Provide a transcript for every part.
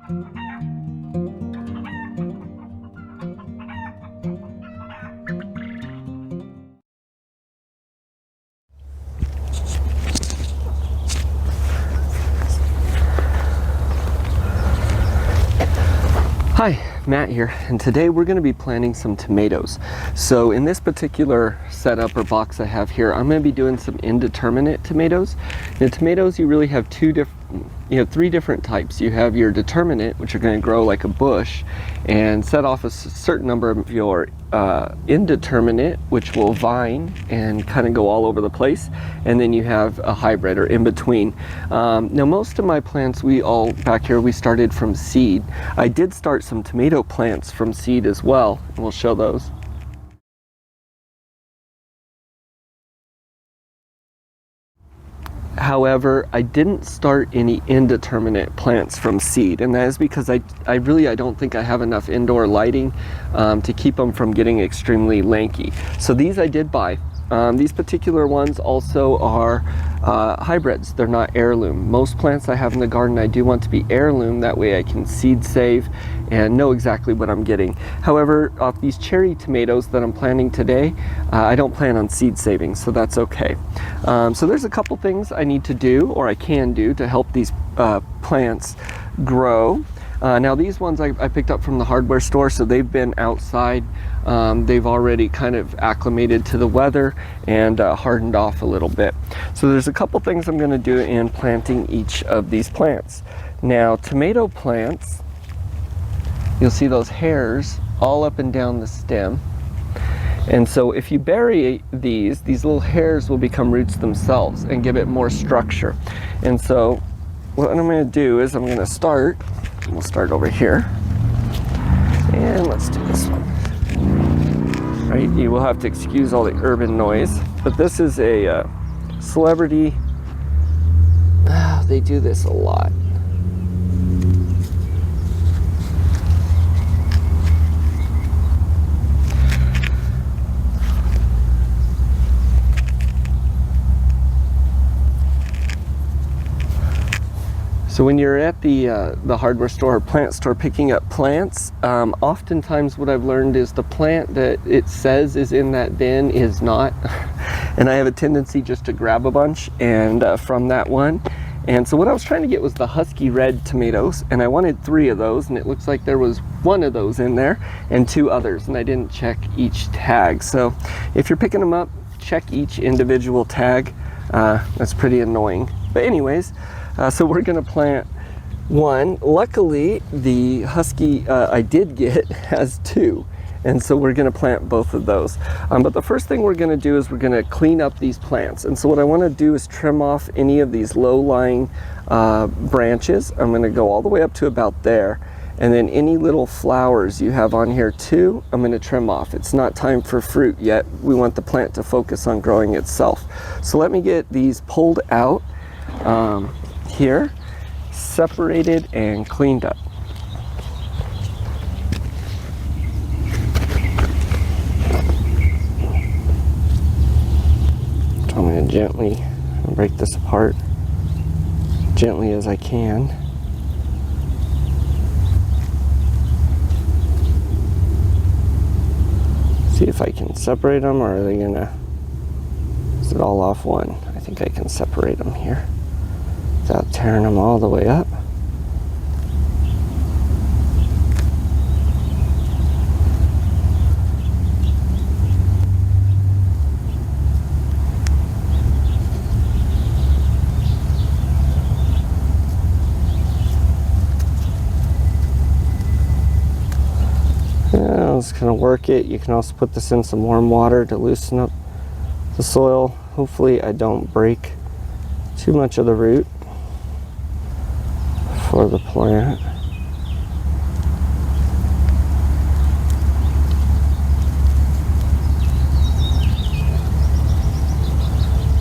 Hi, Matt here, and today we're going to be planting some tomatoes. So in this particular setup or box I have here, I'm going to be doing some indeterminate tomatoes. The tomatoes, you really have three different types. You have your determinate, which are going to grow like a bush and set off a certain number of your indeterminate, which will vine and kind of go all over the place. And then you have a hybrid or in between. Now most of my plants, back here, we started from seed. I did start some tomato plants from seed as well, and we'll show those. However, I didn't start any indeterminate plants from seed, and that is because I don't think I have enough indoor lighting to keep them from getting extremely lanky. So these I did buy. These particular ones also are hybrids. They're not heirloom. Most plants I have in the garden I do want to be heirloom, that way I can seed save and know exactly what I'm getting. However, off these cherry tomatoes that I'm planting today, I don't plan on seed saving, so that's okay. So there's a couple things I need to do, or I can do, to help these plants grow. Now these ones I picked up from the hardware store, so they've been outside. They've already kind of acclimated to the weather and hardened off a little bit. So there's a couple things I'm going to do in planting each of these plants. Now tomato plants, you'll see those hairs all up and down the stem. And so if you bury these little hairs will become roots themselves and give it more structure. And so what I'm going to do is I'm going to start. We'll start over here, and let's do this one. All right, you will have to excuse all the urban noise, but this is a celebrity. They do this a lot. So when you're at the hardware store or plant store picking up plants, oftentimes what I've learned is the plant that it says is in that bin is not. And I have a tendency just to grab a bunch and from that one. And so what I was trying to get was the husky red tomatoes, and I wanted 3 of those, and it looks like there was 1 of those in there and 2 others, and I didn't check each tag. So if you're picking them up, check each individual tag. That's pretty annoying. But anyways, so we're going to plant 1. Luckily, the husky I did get has 2, and so we're going to plant both of those. But the first thing we're going to do is we're going to clean up these plants. And so what I want to do is trim off any of these low-lying branches. I'm going to go all the way up to about there. And then any little flowers you have on here too, I'm going to trim off. It's not time for fruit yet. We want the plant to focus on growing itself. So let me get these pulled out here, separated and cleaned up. So I'm going to gently break this apart, gently as I can. See if I can separate them, or are they gonna, is it all off one? I think I can separate them here without tearing them all the way up. Yeah, just kind of work it. You can also put this in some warm water to loosen up the soil. Hopefully I don't break too much of the root for the plant.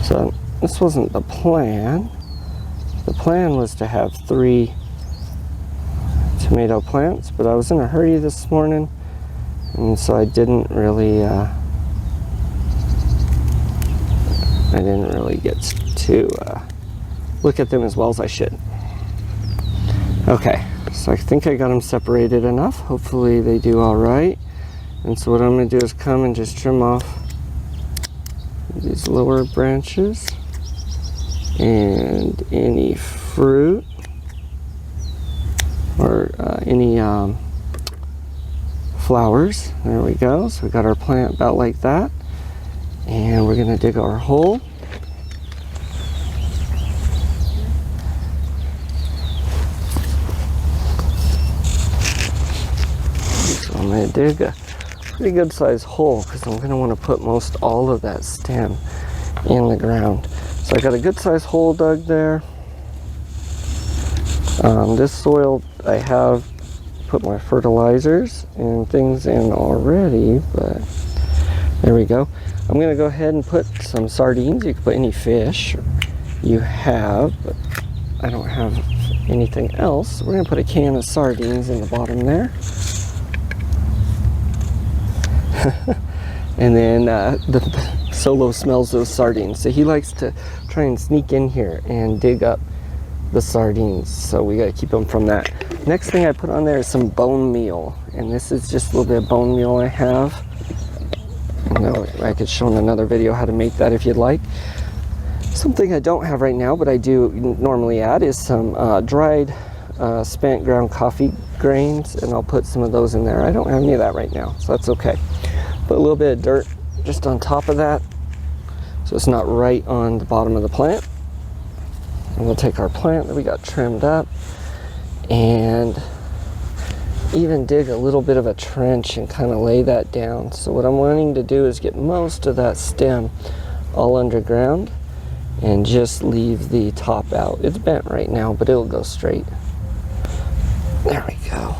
So this wasn't the plan. The plan was to have 3 tomato plants, but I was in a hurry this morning, and so I didn't really get to look at them as well as I should. Okay, So I think I got them separated enough. Hopefully they do all right. And so what I'm going to do is come and just trim off these lower branches and any fruit or any flowers. There we go. So we got our plant about like that. And we're going to dig our hole. So I'm going to dig a pretty good sized hole because I'm going to want to put most all of that stem in the ground. So I got a good sized hole dug there. This soil I have put my fertilizers and things in already, but there we go. I'm going to go ahead and put some sardines. You can put any fish you have, but I don't have anything else. We're going to put a can of sardines in the bottom there. And then the Solo smells those sardines, so he likes to try and sneak in here and dig up the sardines, so we got to keep them from that. Next thing I put on there is some bone meal, and this is just a little bit of bone meal I have. I could show in another video how to make that if you'd like. Something I don't have right now, but I do normally add, is some dried spent ground coffee grains, and I'll put some of those in there. I don't have any of that right now, so that's okay. Put a little bit of dirt just on top of that, so it's not right on the bottom of the plant. And we'll take our plant that we got trimmed up and even dig a little bit of a trench and kind of lay that down. So what I'm wanting to do is get most of that stem all underground and just leave the top out. It's bent right now, but it'll go straight. There we go.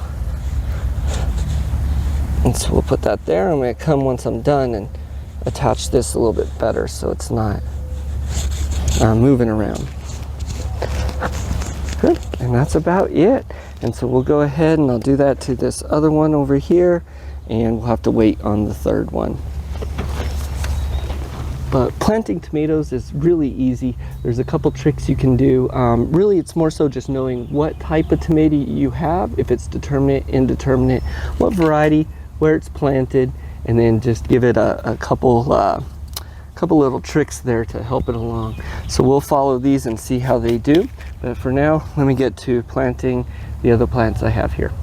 And so we'll put that there. I'm going to come once I'm done and attach this a little bit better so it's not moving around. Good. And that's about it. And so we'll go ahead and I'll do that to this other one over here, and we'll have to wait on the third one. But planting tomatoes is really easy. There's a couple tricks you can do. Really, it's more so just knowing what type of tomato you have, if it's determinate, indeterminate, what variety, where it's planted, and then just give it a couple little tricks there to help it along. So we'll follow these and see how they do. But for now, let me get to planting the other plants I have here.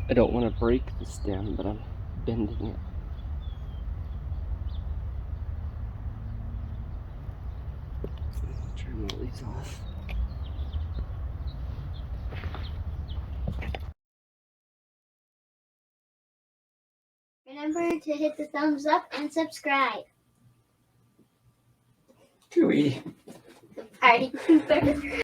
I don't want to break the stem, but I'm bending it. Trim all these off. Remember to hit the thumbs up and subscribe. Gooey. Party pooper.